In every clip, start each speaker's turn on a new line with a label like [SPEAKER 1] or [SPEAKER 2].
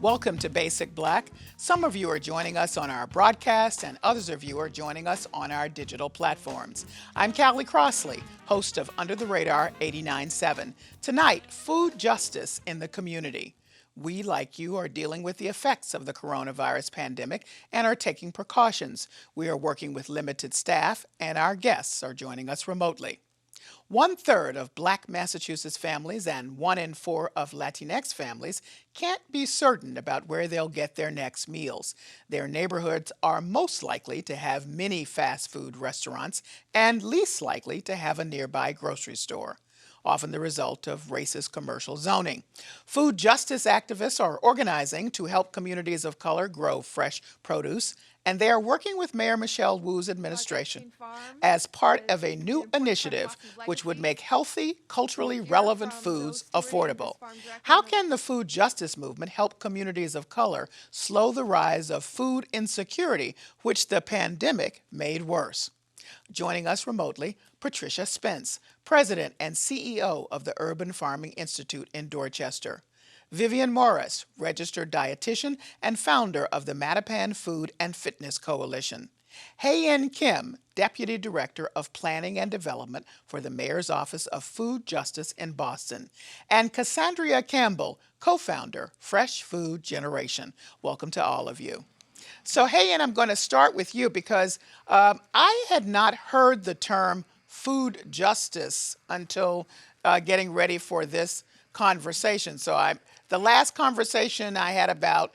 [SPEAKER 1] Welcome to Basic Black. Some of you are joining us on our broadcast and others of you are joining us on our digital platforms. I'm Callie Crossley, host of Under the Radar 89.7. Tonight, food justice in the community. We, like you, are dealing with the effects of the coronavirus pandemic and are taking precautions. We are working with limited staff and our guests are joining us remotely. 1/3 of Black Massachusetts families and 1 in 4 of Latinx families can't be certain about where they'll get their next meals. Their neighborhoods are most likely to have many fast food restaurants and least likely to have a nearby grocery store, often the result of racist commercial zoning. Food justice activists are organizing to help communities of color grow fresh produce, and they are working with Mayor Michelle Wu's administration as part of a new initiative which would make healthy, culturally relevant foods affordable. How can the food justice movement help communities of color slow the rise of food insecurity, which the pandemic made worse? Joining us remotely, Patricia Spence, President and CEO of the Urban Farming Institute in Dorchester. Vivien Morris, registered dietitian and founder of the Mattapan Food and Fitness Coalition. Hae-In Kim, Deputy Director of Planning and Development for the Mayor's Office of Food Justice in Boston. And Cassandria Campbell, co-founder, Fresh Food Generation. Welcome to all of you. So, Hae-In, I'm going to start with you because I had not heard the term food justice until getting ready for this conversation. So the last conversation I had about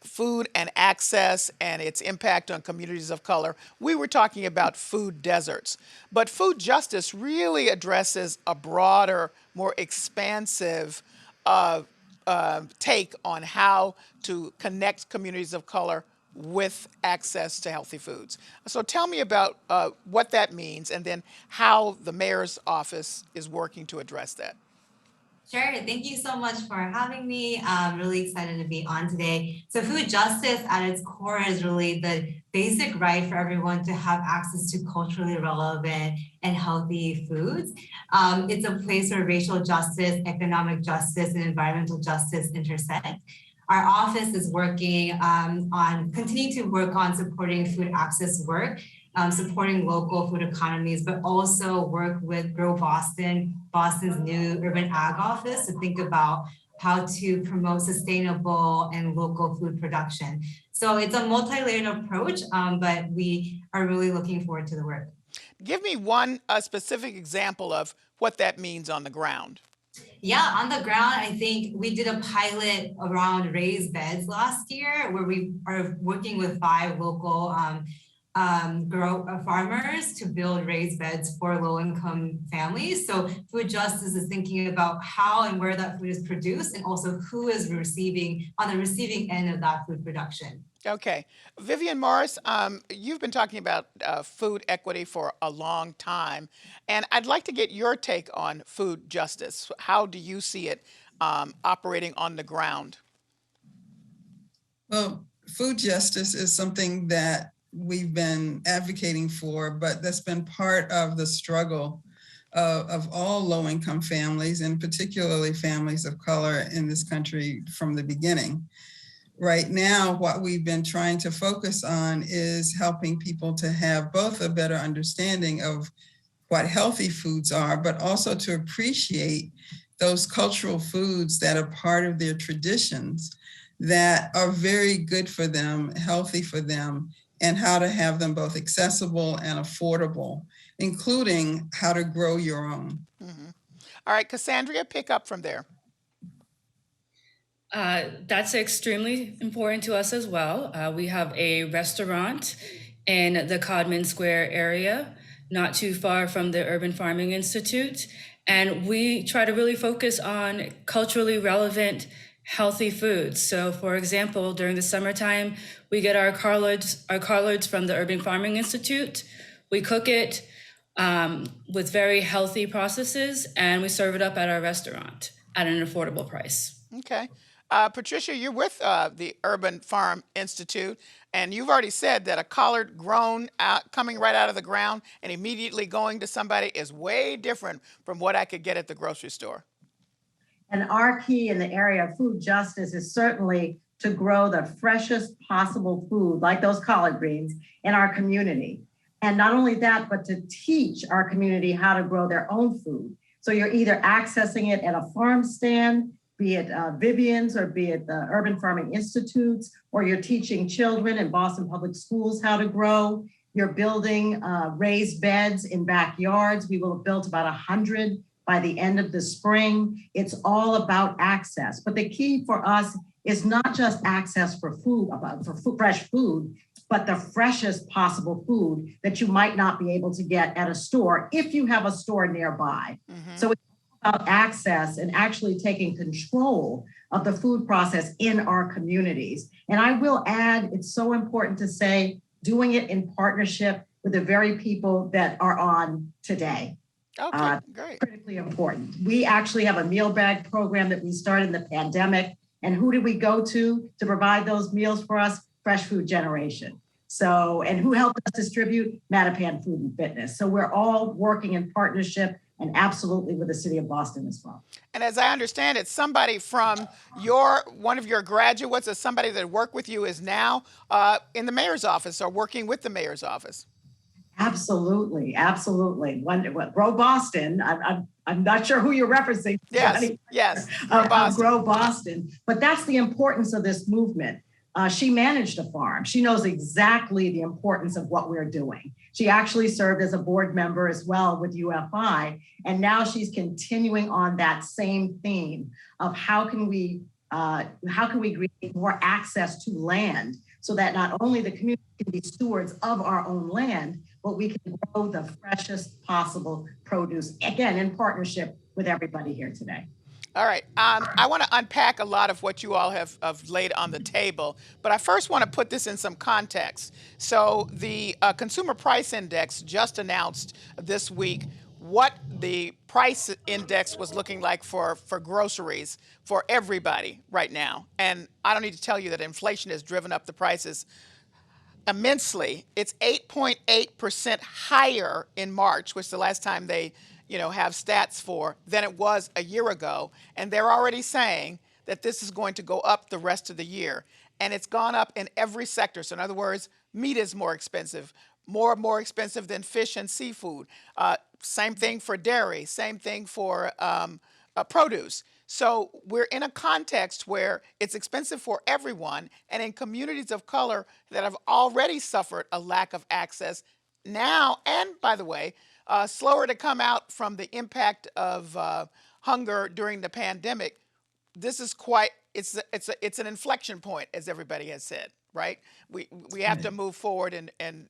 [SPEAKER 1] food and access and its impact on communities of color, we were talking about food deserts. But food justice really addresses a broader, more expansive take on how to connect communities of color with access to healthy foods. So tell me about what that means and then how the mayor's office is working to address that.
[SPEAKER 2] Sure. Thank you so much for having me. I'm really excited to be on today. So food justice at its core is really the basic right for everyone to have access to culturally relevant and healthy foods. It's a place where racial justice, economic justice, and environmental justice intersect. Our office is working continuing to work on supporting food access work, supporting local food economies, but also work with Grow Boston, Boston's new urban ag office to think about how to promote sustainable and local food production. So it's a multi-layered approach, but we are really looking forward to the work.
[SPEAKER 1] Give me one specific example of what that means on the ground.
[SPEAKER 2] Yeah, on the ground, I think we did a pilot around raised beds last year where we are working with 5 local farmers to build raised beds for low-income families. So food justice is thinking about how and where that food is produced and also who is receiving on the receiving end of that food production.
[SPEAKER 1] Okay. Vivien Morris, you've been talking about food equity for a long time, and I'd like to get your take on food justice. How do you see it operating on the ground?
[SPEAKER 3] Well, food justice is something that we've been advocating for, but that's been part of the struggle of all low-income families, and particularly families of color in this country from the beginning. Right now, what we've been trying to focus on is helping people to have both a better understanding of what healthy foods are, but also to appreciate those cultural foods that are part of their traditions that are very good for them, healthy for them, and how to have them both accessible and affordable, including how to grow your own.
[SPEAKER 1] Mm-hmm. All right, Cassandria, pick up from there.
[SPEAKER 4] That's extremely important to us as well. We have a restaurant in the Codman Square area, not too far from the Urban Farming Institute. And we try to really focus on culturally relevant, healthy foods. So for example, during the summertime, we get our collards from the Urban Farming Institute. We cook it with very healthy processes, and we serve it up at our restaurant at an affordable price.
[SPEAKER 1] Okay. Patricia, you're with the Urban Farm Institute, and you've already said that a collard grown coming right out of the ground and immediately going to somebody is way different from what I could get at the grocery store.
[SPEAKER 5] And our key in the area of food justice is certainly to grow the freshest possible food, like those collard greens, in our community. And not only that, but to teach our community how to grow their own food. So you're either accessing it at a farm stand, be it Vivien's or be it the Urban Farming Institutes, or you're teaching children in Boston Public Schools how to grow. You're building raised beds in backyards. We will have built about 100 by the end of the spring. It's all about access. But the key for us is not just access for food, fresh food, but the freshest possible food that you might not be able to get at a store if you have a store nearby. So it's about access and actually taking control of the food process in our communities. And I will add, it's so important to say, doing it in partnership with the very people that are on today.
[SPEAKER 1] Okay, great.
[SPEAKER 5] Critically important. We actually have a meal bag program that we started in the pandemic. And who did we go to provide those meals for us? Fresh Food Generation. So, and who helped us distribute? Mattapan Food and Fitness. So we're all working in partnership and absolutely with the city of Boston as well.
[SPEAKER 1] And as I understand it, somebody from one of your graduates or somebody that worked with you is now in the mayor's office or working with the mayor's office.
[SPEAKER 5] Absolutely, absolutely. Grow Boston. I'm not sure who you're referencing.
[SPEAKER 1] Yes.
[SPEAKER 5] Grow Boston. But that's the importance of this movement. She managed a farm. She knows exactly the importance of what we're doing. She actually served as a board member as well with UFI. And now she's continuing on that same theme of how can we create more access to land so that not only the community can be stewards of our own land, but we can grow the freshest possible produce, again, in partnership with everybody here today.
[SPEAKER 1] All right. I want to unpack a lot of what you all have laid on the table, but I first want to put this in some context. So the Consumer Price Index just announced this week what the price index was looking like for groceries for everybody right now. And I don't need to tell you that inflation has driven up the prices immensely. It's 8.8% higher in March, which is the last time they have stats for, than it was a year ago. And they're already saying that this is going to go up the rest of the year. And it's gone up in every sector. So in other words, meat is more expensive, more expensive than fish and seafood. Same thing for dairy, same thing for produce. So we're in a context where it's expensive for everyone, and in communities of color that have already suffered a lack of access now, and by the way, slower to come out from the impact of hunger during the pandemic. This is it's an inflection point, as everybody has said, right? We have to move forward and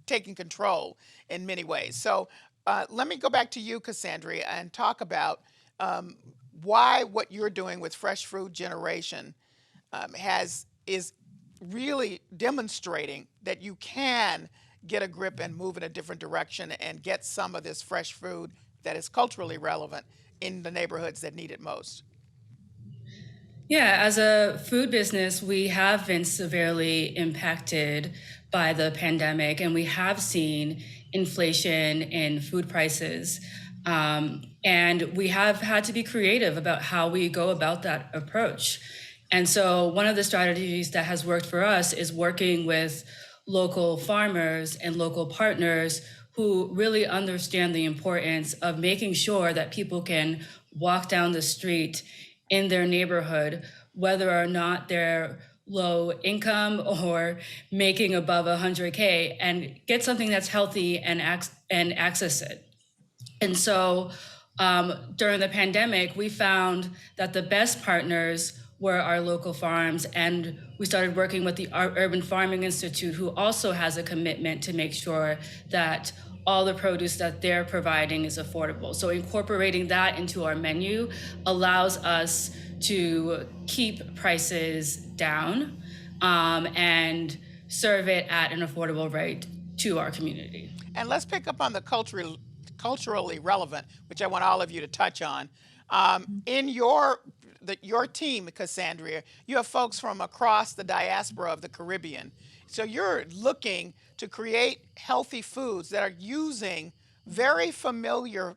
[SPEAKER 1] taking control in many ways. So let me go back to you, Cassandria, and talk about why what you're doing with Fresh Food Generation is really demonstrating that you can get a grip and move in a different direction and get some of this fresh food that is culturally relevant in the neighborhoods that need it most.
[SPEAKER 4] Yeah, as a food business, we have been severely impacted by the pandemic, and we have seen inflation in food prices. And we have had to be creative about how we go about that approach. And so one of the strategies that has worked for us is working with local farmers and local partners who really understand the importance of making sure that people can walk down the street in their neighborhood, whether or not they're low income or making above 100K, and get something that's healthy and access it. And so during the pandemic, we found that the best partners were our local farms, and we started working with the Urban Farming Institute, who also has a commitment to make sure that all the produce that they're providing is affordable. So incorporating that into our menu allows us to keep prices down and serve it at an affordable rate to our community.
[SPEAKER 1] And let's pick up on the culturally relevant, which I want all of you to touch on. In your team, Cassandria, you have folks from across the diaspora of the Caribbean. So you're looking to create healthy foods that are using very familiar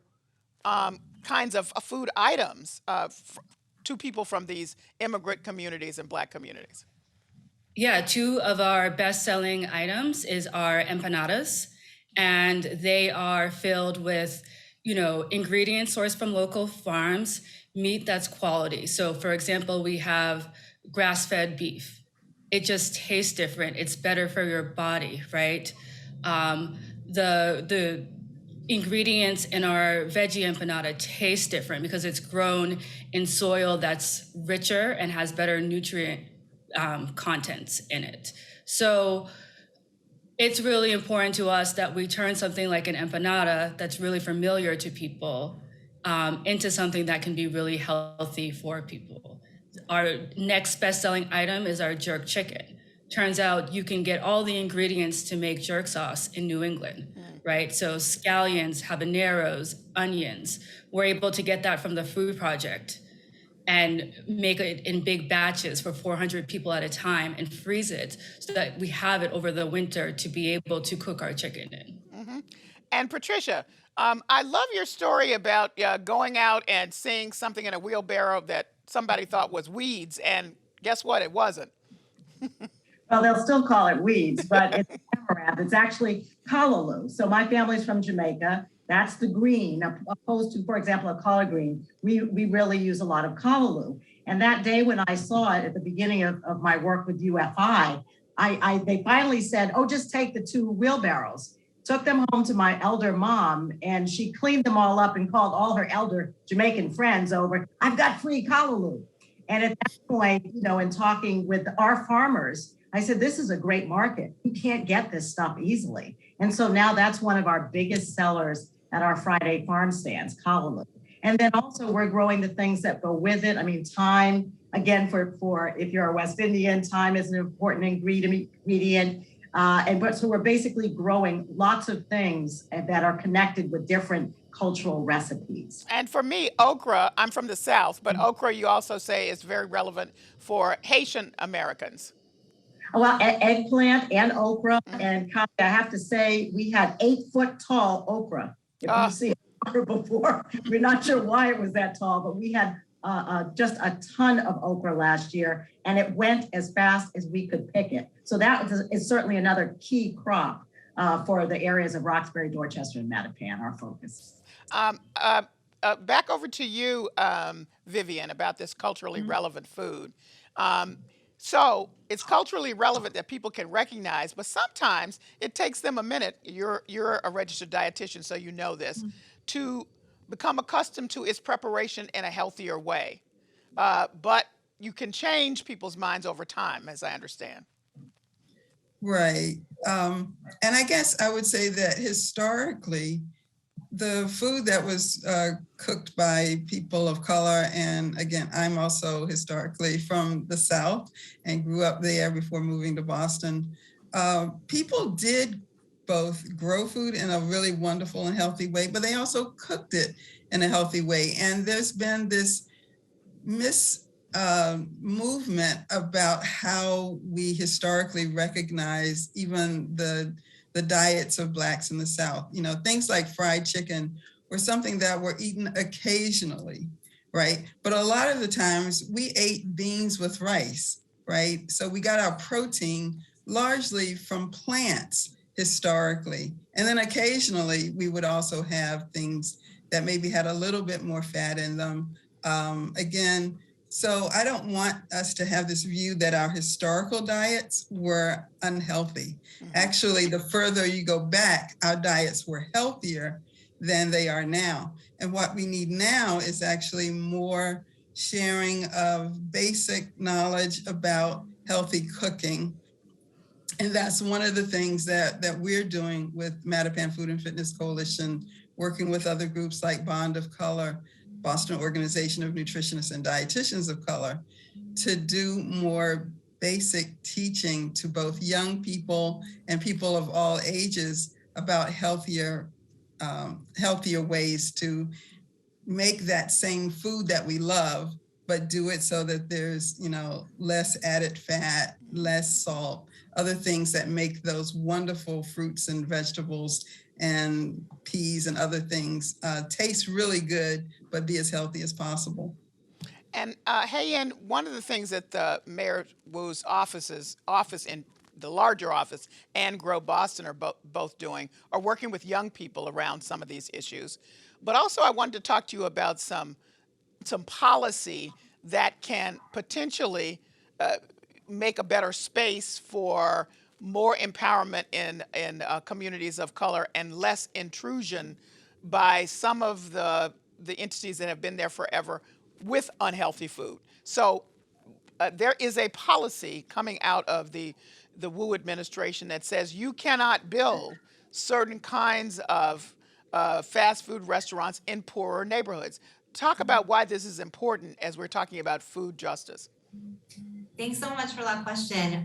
[SPEAKER 1] kinds of food items to people from these immigrant communities and Black communities?
[SPEAKER 4] Yeah, two of our best-selling items is our empanadas, and they are filled with, ingredients sourced from local farms, meat that's quality. So, for example, we have grass-fed beef. It just tastes different. It's better for your body, right? The ingredients in our veggie empanada taste different because it's grown in soil that's richer and has better nutrient contents in it. So it's really important to us that we turn something like an empanada that's really familiar to people into something that can be really healthy for people. Our next best-selling item is our jerk chicken. Turns out you can get all the ingredients to make jerk sauce in New England, right? So scallions, habaneros, onions. We're able to get that from the Food Project and make it in big batches for 400 people at a time and freeze it so that we have it over the winter to be able to cook our chicken in.
[SPEAKER 1] And Patricia, I love your story about going out and seeing something in a wheelbarrow that somebody thought was weeds, and guess what? It wasn't.
[SPEAKER 5] Well, they'll still call it weeds, but it's amaranth. It's actually callaloo. So my family's from Jamaica. That's the green, opposed to, for example, a collard green. We really use a lot of callaloo. And that day when I saw it at the beginning of my work with UFI, they finally said, oh, just take the 2 wheelbarrows. Took them home to my elder mom, and she cleaned them all up and called all her elder Jamaican friends over. I've got free callaloo. And at that point, in talking with our farmers, I said, this is a great market. You can't get this stuff easily. And so now that's one of our biggest sellers at our Friday farm stands, callaloo. And then also we're growing the things that go with it. I mean, thyme, again, for if you're a West Indian, thyme is an important ingredient. So we're basically growing lots of things that are connected with different cultural recipes.
[SPEAKER 1] And for me, okra, I'm from the South, but okra, you also say, is very relevant for Haitian Americans.
[SPEAKER 5] Well, eggplant and okra. And I have to say, we had 8-foot tall okra. If you've seen okra before, we're not sure why it was that tall, but we had just a ton of okra last year, and it went as fast as we could pick it. So that is certainly another key crop for the areas of Roxbury, Dorchester, and Mattapan, our focus.
[SPEAKER 1] Back over to you, Vivien, about this culturally relevant food. So it's culturally relevant that people can recognize, but sometimes it takes them a minute. You're a registered dietitian, so you know this, to become accustomed to its preparation in a healthier way. But you can change people's minds over time, as I understand.
[SPEAKER 3] Right. And I guess I would say that historically, the food that was cooked by people of color, and again, I'm also historically from the South and grew up there before moving to Boston. People did both grow food in a really wonderful and healthy way, but they also cooked it in a healthy way. And there's been this movement about how we historically recognize even the diets of Blacks in the South. Things like fried chicken were something that were eaten occasionally, right? But a lot of the times we ate beans with rice, right? So we got our protein largely from plants historically. And then occasionally we would also have things that maybe had a little bit more fat in them. So I don't want us to have this view that our historical diets were unhealthy. Actually, the further you go back, our diets were healthier than they are now. And what we need now is actually more sharing of basic knowledge about healthy cooking. And that's one of the things that we're doing with Mattapan Food and Fitness Coalition, working with other groups like Bond of Color, Boston Organization of Nutritionists and Dietitians of Color, to do more basic teaching to both young people and people of all ages about healthier ways to make that same food that we love, but do it so that there's, less added fat, less salt, other things that make those wonderful fruits and vegetables and peas and other things taste really good, but be as healthy as possible.
[SPEAKER 1] And Hayen, one of the things that the Mayor Wu's office in the larger office and Grow Boston are both doing are working with young people around some of these issues. But also I wanted to talk to you about some policy that can potentially make a better space for more empowerment in communities of color and less intrusion by some of the entities that have been there forever with unhealthy food. So there is a policy coming out of the Wu administration that says you cannot build certain kinds of fast food restaurants in poorer neighborhoods. Talk about why this is important as we're talking about food justice.
[SPEAKER 2] Thanks so much for that question.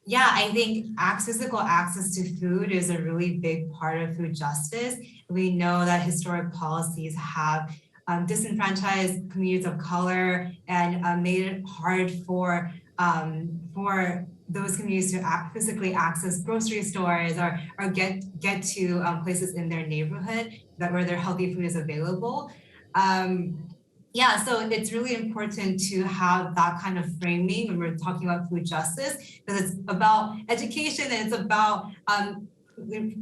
[SPEAKER 2] Yeah, I think physical access to food is a really big part of food justice. We know that historic policies have disenfranchised communities of color and made it hard for those communities to physically access grocery stores or get to places in their neighborhood where their healthy food is available. Yeah, so it's really important to have that kind of framing when we're talking about food justice, because it's about education and it's about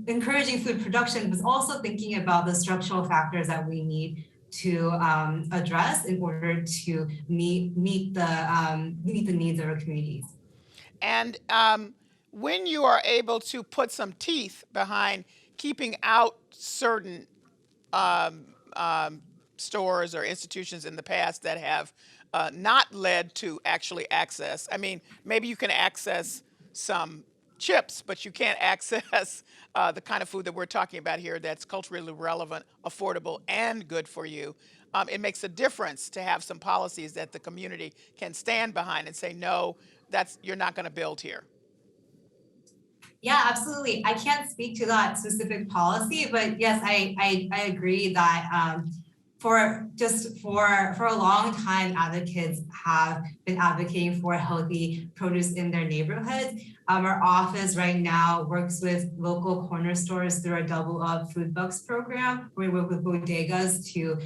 [SPEAKER 2] encouraging food production, but also thinking about the structural factors that we need to address in order to meet the needs of our communities.
[SPEAKER 1] And when you are able to put some teeth behind keeping out certain stores or institutions in the past that have not led to actually access. I mean, maybe you can access some chips, but you can't access the kind of food that we're talking about here that's culturally relevant, affordable, and good for you. It makes a difference to have some policies that the community can stand behind and say, no, you're not going to build here.
[SPEAKER 2] Yeah, absolutely. I can't speak to that specific policy, but yes, I agree that for a long time, advocates have been advocating for healthy produce in their neighborhoods. Our office right now works with local corner stores through our Double Up Food Bucks program. We work with bodegas to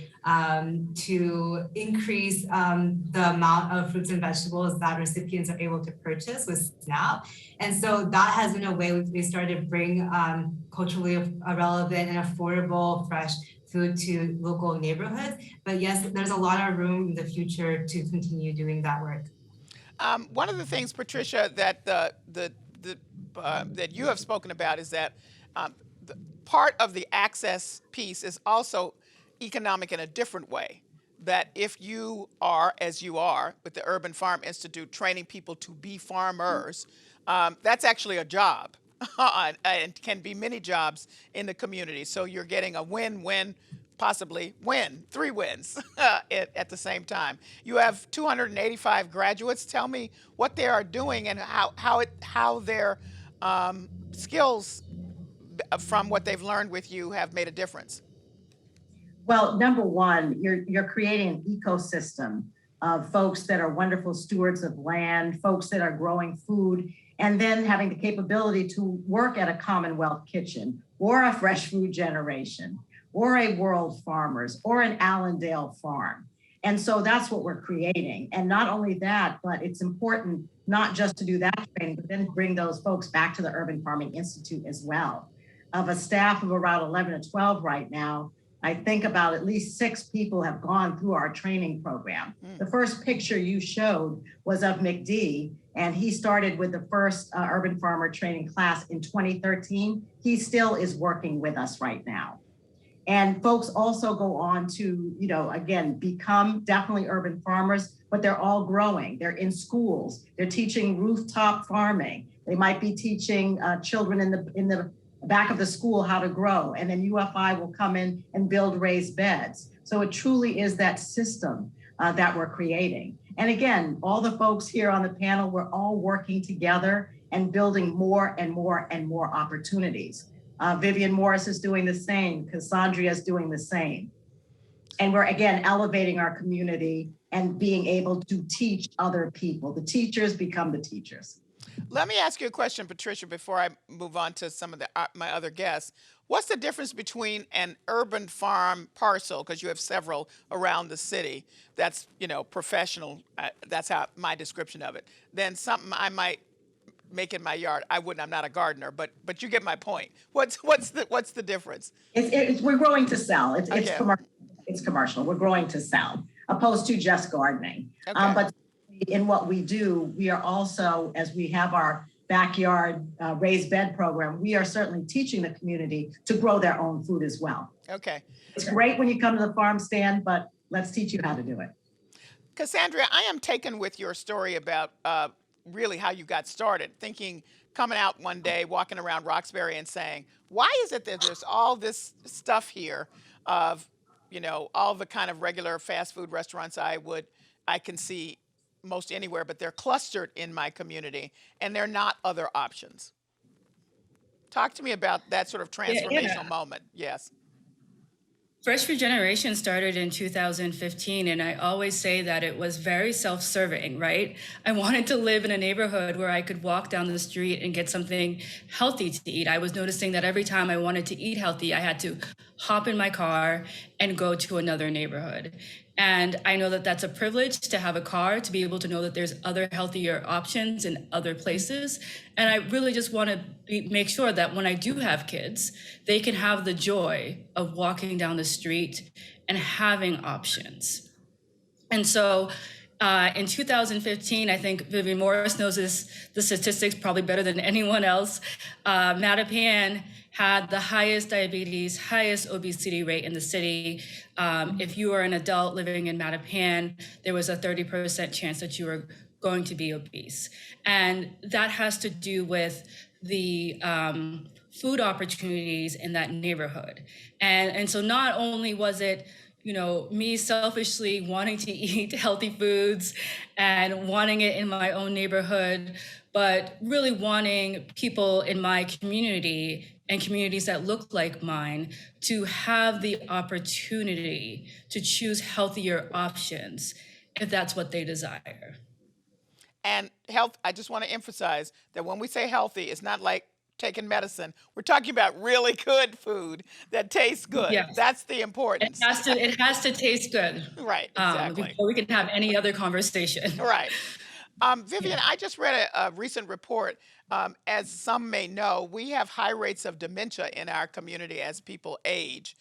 [SPEAKER 2] increase the amount of fruits and vegetables that recipients are able to purchase with SNAP. And so that has been a way we started to bring culturally relevant and affordable, fresh food to local neighborhoods. But yes, there's a lot of room in the future to continue doing that work.
[SPEAKER 1] One of the things, Patricia, that that you have spoken about is that part of the access piece is also economic in a different way. That if you are, as you are, with the Urban Farm Institute, training people to be farmers, that's actually a job. And can be many jobs in the community. So you're getting a win-win, possibly win, 3 wins at the same time. You have 285 graduates. Tell me what they are doing and how their skills from what they've learned with you have made a difference.
[SPEAKER 5] Well, number one, you're creating an ecosystem of folks that are wonderful stewards of land, folks that are growing food, and then having the capability to work at a Commonwealth kitchen or a fresh food generation or a World Farmers or an Allendale farm. And so that's what we're creating. And not only that, but it's important not just to do that training, but then bring those folks back to the Urban Farming Institute as well. Of a staff of around 11 to 12 right now, I think about at least 6 people have gone through our training program. The first picture you showed was of McD, and he started with the first urban farmer training class in 2013. He still is working with us right now. And folks also go on to, again, become definitely urban farmers, but they're all growing. They're in schools. They're teaching rooftop farming. They might be teaching children in the back of the school how to grow. And then UFI will come in and build raised beds. So it truly is that system that we're creating. And again, all the folks here on the panel, we're all working together and building more and more and more opportunities. Vivien Morris is doing the same. Cassandria is doing the same. And we're, again, elevating our community and being able to teach other people. The teachers become the teachers.
[SPEAKER 1] Let me ask you a question, Patricia, before I move on to some of my other guests. What's the difference between an urban farm parcel, because you have several around the city, that's, professional, that's how my description of it, than something I might make in my yard? I'm not a gardener, but you get my point. What's the difference?
[SPEAKER 5] We're growing to sell.
[SPEAKER 1] Okay.
[SPEAKER 5] It's commercial. We're growing to sell, opposed to just gardening.
[SPEAKER 1] Okay.
[SPEAKER 5] But in what we do, we are also, as we have our backyard raised bed program, we are certainly teaching the community to grow their own food as well.
[SPEAKER 1] Okay.
[SPEAKER 5] It's great when you come to the farm stand, but let's teach you how to do it.
[SPEAKER 1] Cassandria, I am taken with your story about really how you got started, coming out one day, walking around Roxbury and saying, why is it that there's all this stuff here of, all the kind of regular fast food restaurants I can see most anywhere, but they're clustered in my community and they're not other options. Talk to me about that sort of transformational moment. Yes.
[SPEAKER 4] Fresh Regeneration started in 2015, and I always say that it was very self-serving, right? I wanted to live in a neighborhood where I could walk down the street and get something healthy to eat. I was noticing that every time I wanted to eat healthy, I had to hop in my car and go to another neighborhood. And I know that that's a privilege to have a car, to be able to know that there's other healthier options in other places. And I really just want to make sure that when I do have kids, they can have the joy of walking down the street and having options. And so in 2015, I think Vivien Morris knows the statistics probably better than anyone else. Mattapan had the highest diabetes, highest obesity rate in the city. If you are an adult living in Mattapan, there was a 30% chance that you were going to be obese. And that has to do with the food opportunities in that neighborhood. And so not only was it me selfishly wanting to eat healthy foods and wanting it in my own neighborhood, but really wanting people in my community and communities that look like mine to have the opportunity to choose healthier options if that's what they desire.
[SPEAKER 1] And health, I just want to emphasize that when we say healthy, it's not like taking medicine. We're talking about really good food that tastes good.
[SPEAKER 4] Yes.
[SPEAKER 1] That's the importance.
[SPEAKER 4] It has to taste good.
[SPEAKER 1] Right, exactly.
[SPEAKER 4] Before we can have any other conversation.
[SPEAKER 1] Right. Vivien, I just read a recent report. As some may know, we have high rates of dementia in our community as people age.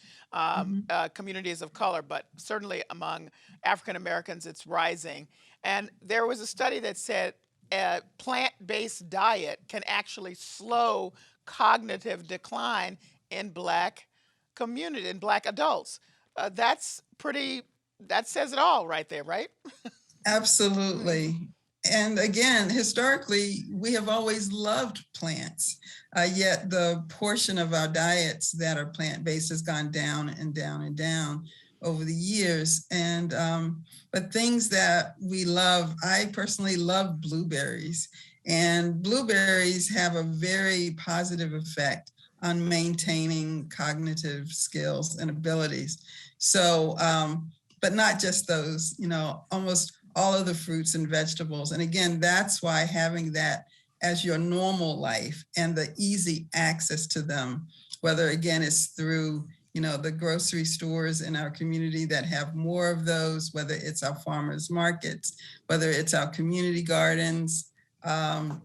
[SPEAKER 1] Communities of color, but certainly among African Americans, it's rising. And there was a study that said a plant-based diet can actually slow cognitive decline in Black adults. That says it all right there, right?
[SPEAKER 3] Absolutely. And again, historically, we have always loved plants, yet the portion of our diets that are plant-based has gone down and down and down over the years. And but things that we love, I personally love blueberries, and blueberries have a very positive effect on maintaining cognitive skills and abilities. So, but not just those, almost all of the fruits and vegetables. And again, that's why having that as your normal life and the easy access to them, whether again it's through the grocery stores in our community that have more of those, whether it's our farmers markets, whether it's our community gardens, and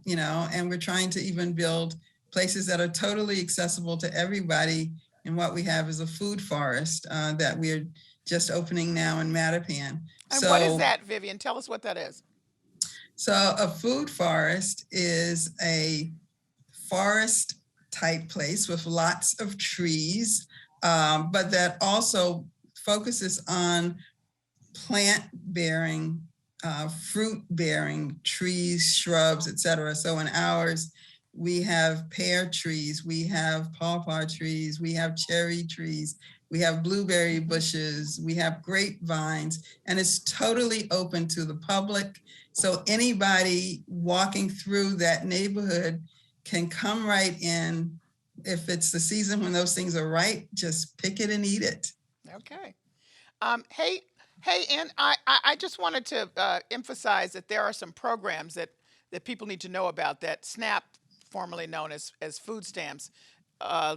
[SPEAKER 3] we're trying to even build places that are totally accessible to everybody. And what we have is a food forest that we're just opening now in Mattapan.
[SPEAKER 1] And what is that, Vivien? Tell us what that is.
[SPEAKER 3] So a food forest is a forest type place with lots of trees, but that also focuses on plant-bearing, fruit-bearing trees, shrubs, etc. So in ours, we have pear trees, we have pawpaw trees, we have cherry trees, we have blueberry bushes, we have grapevines, and it's totally open to the public. So anybody walking through that neighborhood can come right in. If it's the season when those things are ripe, just pick it and eat it.
[SPEAKER 1] Okay. Hey, and I just wanted to emphasize that there are some programs that that people need to know about, that SNAP, formerly known as food stamps,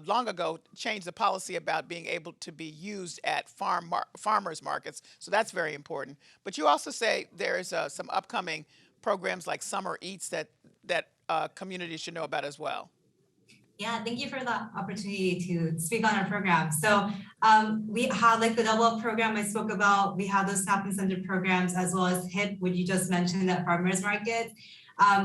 [SPEAKER 1] long ago changed the policy about being able to be used at farmers markets. So that's very important. But you also say there's some upcoming programs like Summer Eats that communities should know about as well.
[SPEAKER 2] Yeah, thank you for the opportunity to speak on our program. So we have like the Double Up program I spoke about. We have those SNAP incentive programs as well as HIP, which you just mentioned at farmers markets.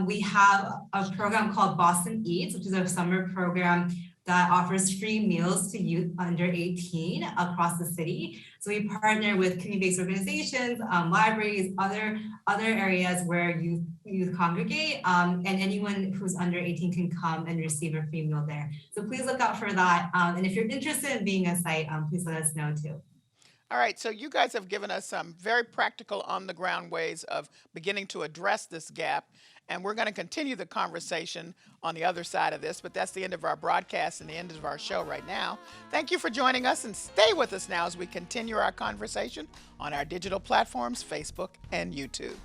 [SPEAKER 2] We have a program called Boston Eats, which is a summer program that offers free meals to youth under 18 across the city. So we partner with community-based organizations, libraries, other areas where youth congregate, and anyone who's under 18 can come and receive a free meal there. So please look out for that. And if you're interested in being a site, please let us know too.
[SPEAKER 1] All right, so you guys have given us some very practical on-the-ground ways of beginning to address this gap, and we're going to continue the conversation on the other side of this, but that's the end of our broadcast and the end of our show right now. Thank you for joining us, and stay with us now as we continue our conversation on our digital platforms, Facebook and YouTube.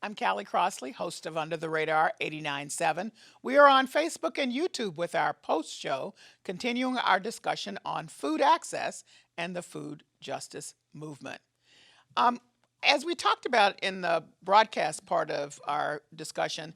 [SPEAKER 1] I'm Callie Crossley, host of Under the Radar 89.7. We are on Facebook and YouTube with our post show, continuing our discussion on food access and the food justice movement. As we talked about in the broadcast part of our discussion,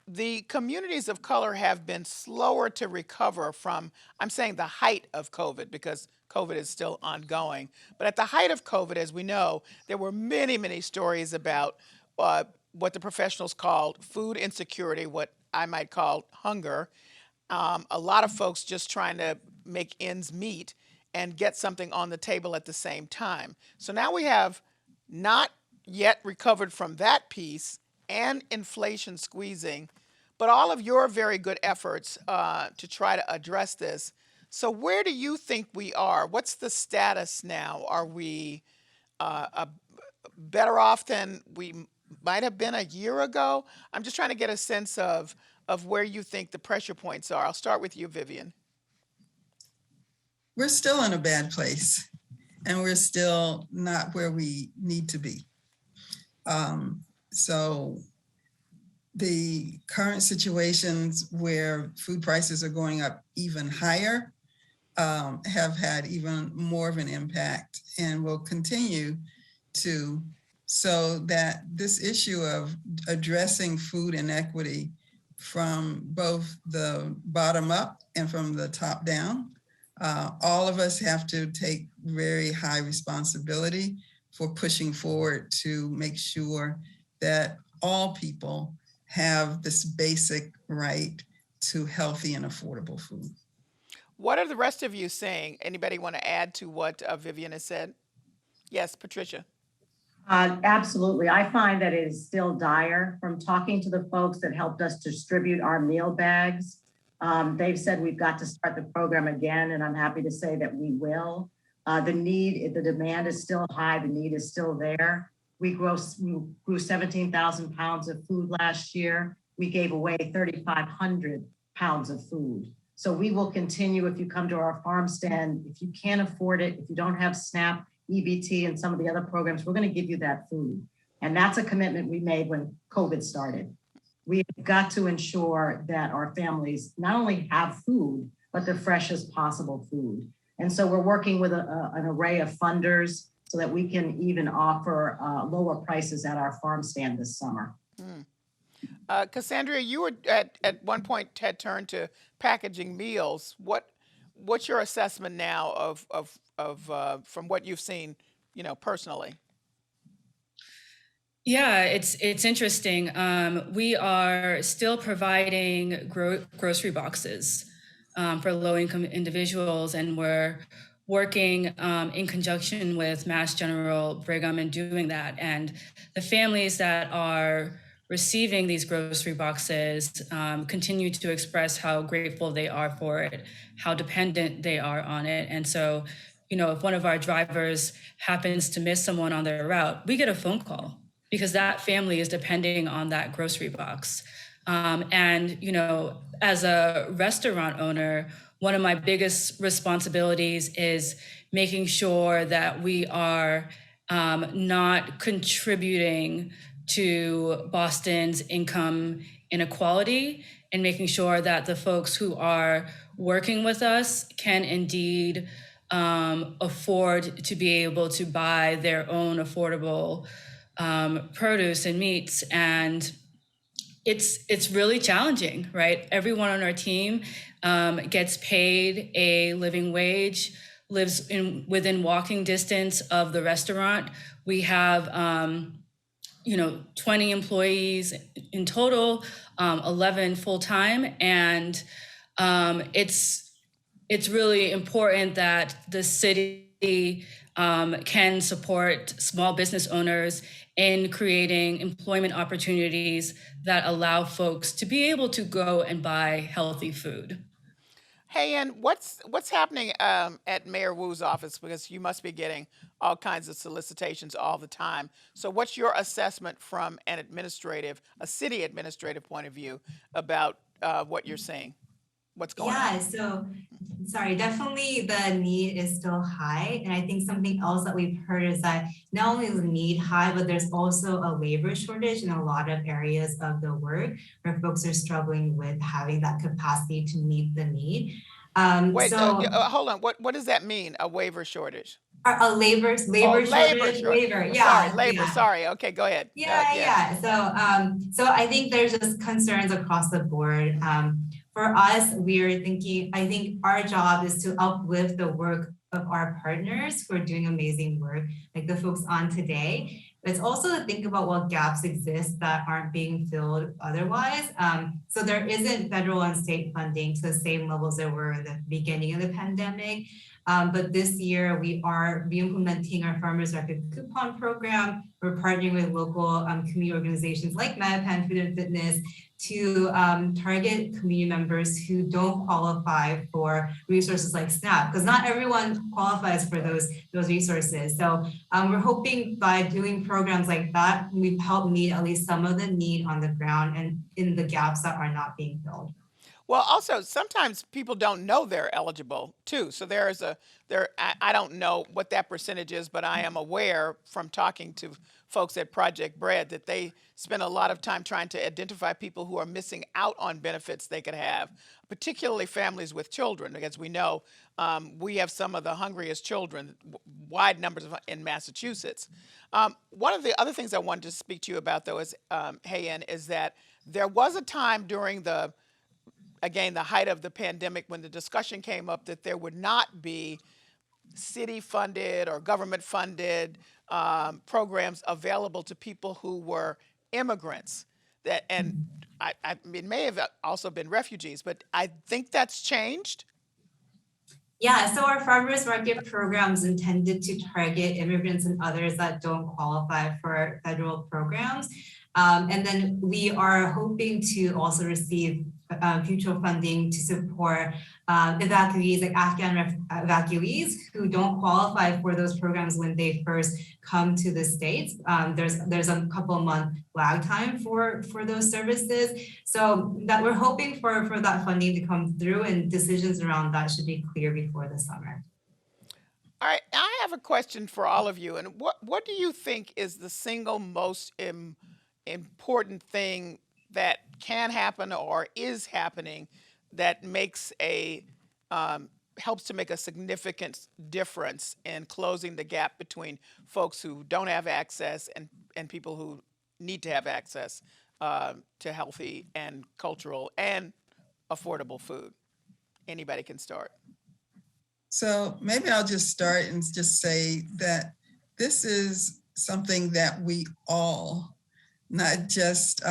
[SPEAKER 1] the communities of color have been slower to recover from, I'm saying the height of COVID, because COVID is still ongoing. But at the height of COVID, as we know, there were many, many stories about what the professionals called food insecurity, what I might call hunger. A lot of folks just trying to make ends meet and get something on the table at the same time. So now we have not yet recovered from that piece and inflation squeezing, but all of your very good efforts to try to address this. So where do you think we are? What's the status now? Are we better off than we might have been a year ago? I'm just trying to get a sense of where you think the pressure points are. I'll start with you, Vivien.
[SPEAKER 3] We're still in a bad place, and we're still not where we need to be. So the current situations where food prices are going up even higher have had even more of an impact and will continue to, so that this issue of addressing food inequity from both the bottom up and from the top down, all of us have to take very high responsibility for pushing forward to make sure that all people have this basic right to healthy and affordable food.
[SPEAKER 1] What are the rest of you saying? Anybody want to add to what Vivien has said? Yes, Patricia.
[SPEAKER 5] Absolutely. I find that it is still dire. From talking to the folks that helped us distribute our meal bags, they've said we've got to start the program again, and I'm happy to say that we will. The demand is still high. The need is still there. We grew 17,000 pounds of food last year. We gave away 3,500 pounds of food. So we will continue. If you come to our farm stand, if you can't afford it, if you don't have SNAP, EBT, and some of the other programs, we're going to give you that food. And that's a commitment we made when COVID started. We've got to ensure that our families not only have food, but the freshest possible food. And so we're working with an array of funders so that we can even offer lower prices at our farm stand this summer.
[SPEAKER 1] Cassandria, you were at one point had turned to packaging meals. What's your assessment now of from what you've seen, personally?
[SPEAKER 4] Yeah, it's interesting. We are still providing grocery boxes for low-income individuals, and we're working in conjunction with Mass General Brigham in doing that. And the families that are receiving these grocery boxes continue to express how grateful they are for it, how dependent they are on it. And so, if one of our drivers happens to miss someone on their route, we get a phone call because that family is depending on that grocery box. And, as a restaurant owner, one of my biggest responsibilities is making sure that we are not contributing to Boston's income inequality, and making sure that the folks who are working with us can indeed afford to be able to buy their own affordable produce and meats. And it's really challenging, right? Everyone on our team gets paid a living wage, lives within walking distance of the restaurant. We have 20 employees in total, 11 full-time, and it's really important that the city can support small business owners in creating employment opportunities that allow folks to be able to go and buy healthy food.
[SPEAKER 1] Hey, and what's happening at Mayor Wu's office? Because you must be getting all kinds of solicitations all the time. So, what's your assessment from a city administrative point of view about what you're seeing? What's going on?
[SPEAKER 2] Yeah, so sorry, definitely the need is still high. And I think something else that we've heard is that not only is the need high, but there's also a labor shortage in a lot of areas of the work where folks are struggling with having that capacity to meet the need.
[SPEAKER 1] Wait,
[SPEAKER 2] So
[SPEAKER 1] hold on. What does that mean? A waiver shortage?
[SPEAKER 2] a labor
[SPEAKER 1] Oh,
[SPEAKER 2] labor
[SPEAKER 1] labor
[SPEAKER 2] shortage,
[SPEAKER 1] shortage.
[SPEAKER 2] labor,
[SPEAKER 1] Sorry,
[SPEAKER 2] yeah,
[SPEAKER 1] labor.
[SPEAKER 2] yeah.
[SPEAKER 1] Sorry. Okay, go ahead.
[SPEAKER 2] Yeah,
[SPEAKER 1] Yeah.
[SPEAKER 2] yeah. So I think there's just concerns across the board. For us, we're thinking, I think our job is to uplift the work of our partners who are doing amazing work, like the folks on today. But it's also to think about what gaps exist that aren't being filled otherwise. So there isn't federal and state funding to the same levels there were in the beginning of the pandemic. But this year we are re-implementing our farmers market coupon program. We're partnering with local community organizations like Mattapan Food and Fitness to target community members who don't qualify for resources like SNAP, because not everyone qualifies for those resources. So we're hoping by doing programs like that, we've helped meet at least some of the need on the ground and in the gaps that are not being filled.
[SPEAKER 1] Well, also sometimes people don't know they're eligible too. So I don't know what that percentage is, but I am aware from talking to folks at Project Bread that they spend a lot of time trying to identify people who are missing out on benefits they could have, particularly families with children, because we know we have some of the hungriest children, wide numbers in Massachusetts. One of the other things I wanted to speak to you about, though, is is that there was a time during the height of the pandemic when the discussion came up that there would not be city funded or government funded programs available to people who were immigrants. It may have also been refugees, but I think that's changed.
[SPEAKER 2] Yeah, so our farmers market programs intended to target immigrants and others that don't qualify for federal programs. And then we are hoping to also receive future funding to support evacuees, like Afghan evacuees who don't qualify for those programs when they first come to the States. There's a couple month lag time for those services. So that we're hoping for that funding to come through, and decisions around that should be clear before the summer.
[SPEAKER 1] All right, I have a question for all of you. And what do you think is the single most important thing that can happen or is happening that makes helps to make a significant difference in closing the gap between folks who don't have access and people who need to have access to healthy and cultural and affordable food? Anybody can start.
[SPEAKER 3] So maybe I'll just start and just say that this is something that we all not just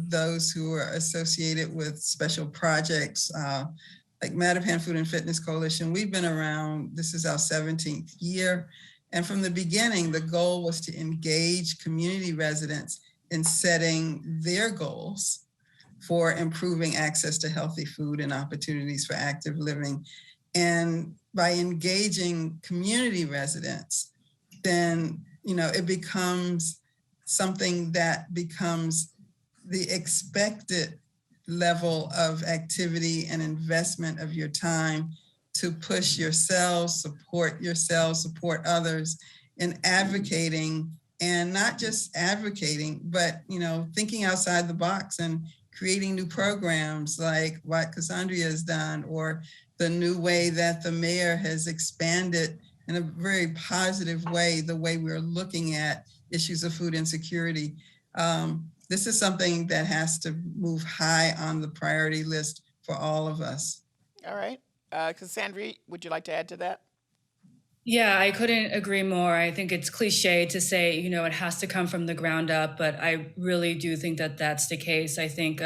[SPEAKER 3] those who are associated with special projects like Mattapan Food and Fitness Coalition. We've been around, this is our 17th year. And from the beginning, the goal was to engage community residents in setting their goals for improving access to healthy food and opportunities for active living. And by engaging community residents, then, it becomes something that becomes the expected level of activity and investment of your time to push yourselves, support others in advocating, and not just advocating, but, thinking outside the box and creating new programs like what Cassandria has done, or the new way that the mayor has expanded in a very positive way, the way we're looking at issues of food insecurity. This is something that has to move high on the priority list for all of us.
[SPEAKER 1] All right. Cassandria, would you like to add to that?
[SPEAKER 4] Yeah, I couldn't agree more. I think it's cliche to say, it has to come from the ground up, but I really do think that that's the case. I think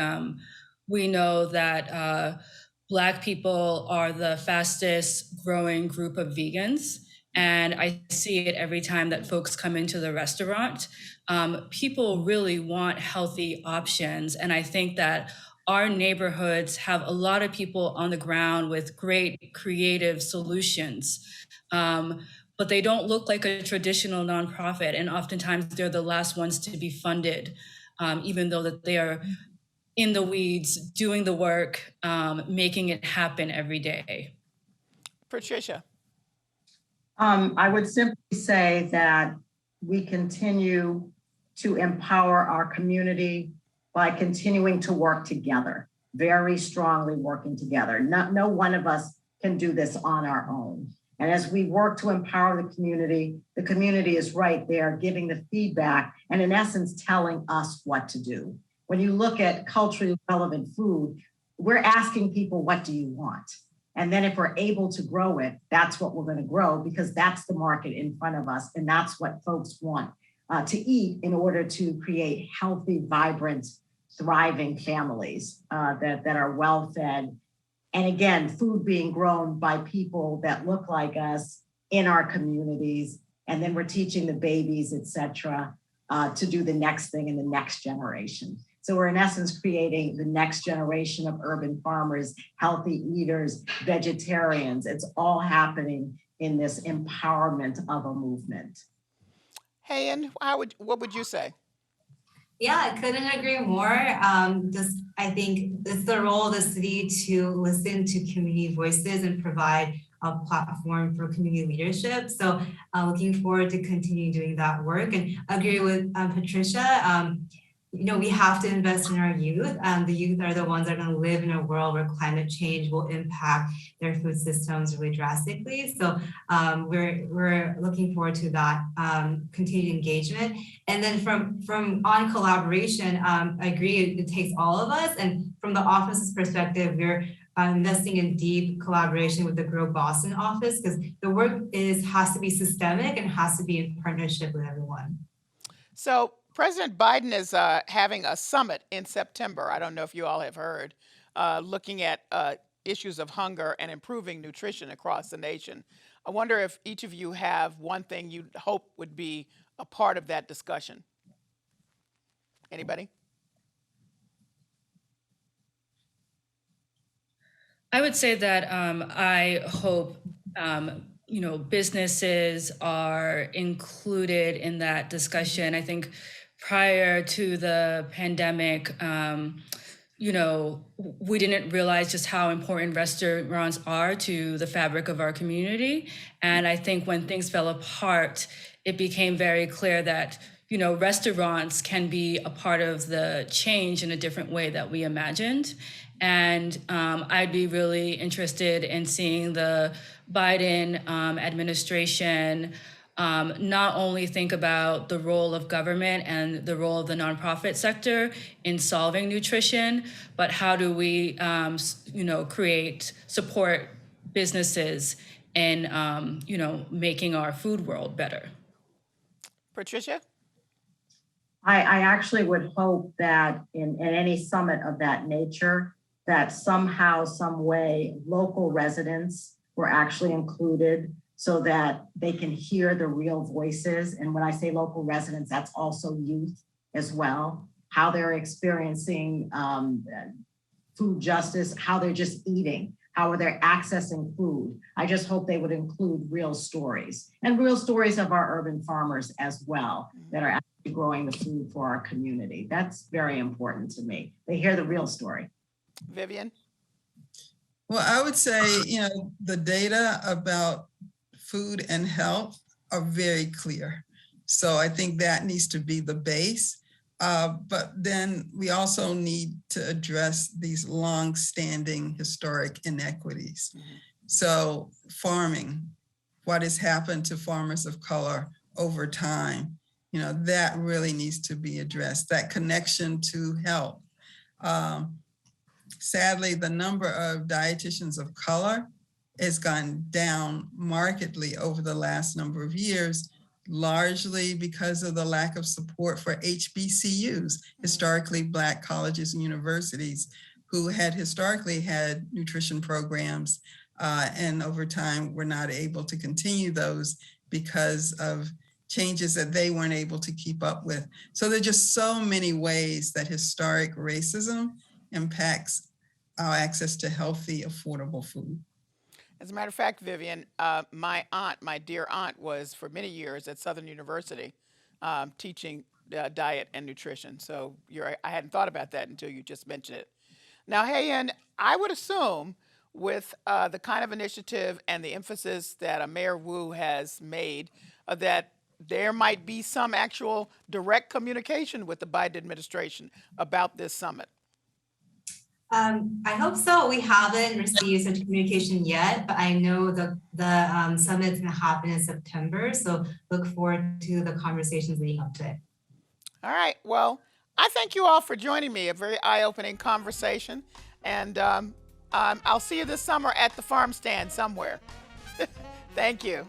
[SPEAKER 4] we know that Black people are the fastest growing group of vegans. And I see it every time that folks come into the restaurant. People really want healthy options. And I think that our neighborhoods have a lot of people on the ground with great creative solutions. But they don't look like a traditional nonprofit. And oftentimes they're the last ones to be funded, even though that they are in the weeds, doing the work, making it happen every day.
[SPEAKER 1] Patricia.
[SPEAKER 5] I would simply say that we continue to empower our community by continuing to work together, very strongly working together. No one of us can do this on our own. And as we work to empower the community is right there giving the feedback and in essence telling us what to do. When you look at culturally relevant food, we're asking people, what do you want? And then if we're able to grow it, that's what we're going to grow, because that's the market in front of us. And that's what folks want to eat in order to create healthy, vibrant, thriving families that are well fed. And again, food being grown by people that look like us in our communities. And then we're teaching the babies, et cetera, to do the next thing in the next generation. So we're in essence creating the next generation of urban farmers, healthy eaters, vegetarians. It's all happening in this empowerment of a movement.
[SPEAKER 1] Hey, and what would you say?
[SPEAKER 2] Yeah, I couldn't agree more. I think it's the role of the city to listen to community voices and provide a platform for community leadership. So looking forward to continue doing that work, and agree with Patricia. We have to invest in our youth. The youth are the ones that are going to live in a world where climate change will impact their food systems really drastically. So we're looking forward to that continued engagement. And then from on collaboration, I agree it takes all of us. And from the office's perspective, we're investing in deep collaboration with the Grow Boston office, because the work has to be systemic and has to be in partnership with everyone.
[SPEAKER 1] So President Biden is having a summit in September. I don't know if you all have heard, looking at issues of hunger and improving nutrition across the nation. I wonder if each of you have one thing you'd hope would be a part of that discussion. Anybody?
[SPEAKER 4] I would say that I hope businesses are included in that discussion. I think prior to the pandemic, we didn't realize just how important restaurants are to the fabric of our community. And I think when things fell apart, it became very clear that restaurants can be a part of the change in a different way that we imagined. And I'd be really interested in seeing the Biden administration not only think about the role of government and the role of the nonprofit sector in solving nutrition, but how do we, support businesses in, making our food world better.
[SPEAKER 1] Patricia?
[SPEAKER 5] I actually would hope that in any summit of that nature, that somehow, some way, local residents were actually included so that they can hear the real voices. And when I say local residents, that's also youth as well, how they're experiencing food justice, how they're just eating, how are they accessing food. I just hope they would include real stories and real stories of our urban farmers as well that are actually growing the food for our community. That's very important to me. They hear the real story.
[SPEAKER 1] Vivien?
[SPEAKER 3] Well, I would say, the data about food and health are very clear. So I think that needs to be the base. But then we also need to address these long-standing historic inequities. So farming, what has happened to farmers of color over time, that really needs to be addressed, that connection to health. Sadly, the number of dietitians of color has gone down markedly over the last number of years, largely because of the lack of support for HBCUs, historically Black colleges and universities, who had historically had nutrition programs, and over time were not able to continue those because of changes that they weren't able to keep up with. So there are just so many ways that historic racism impacts our access to healthy, affordable food.
[SPEAKER 1] As a matter of fact, Vivien, my dear aunt, was for many years at Southern University teaching diet and nutrition. So I hadn't thought about that until you just mentioned it. Now, and I would assume with the kind of initiative and the emphasis that Mayor Wu has made, that there might be some actual direct communication with the Biden administration about this summit.
[SPEAKER 2] I hope so. We haven't received such communication yet, but I know the summit's gonna happen in September. So look forward to the conversations leading up to it.
[SPEAKER 1] All right. Well, I thank you all for joining me. A very eye-opening conversation. And I'll see you this summer at the farm stand somewhere. Thank you.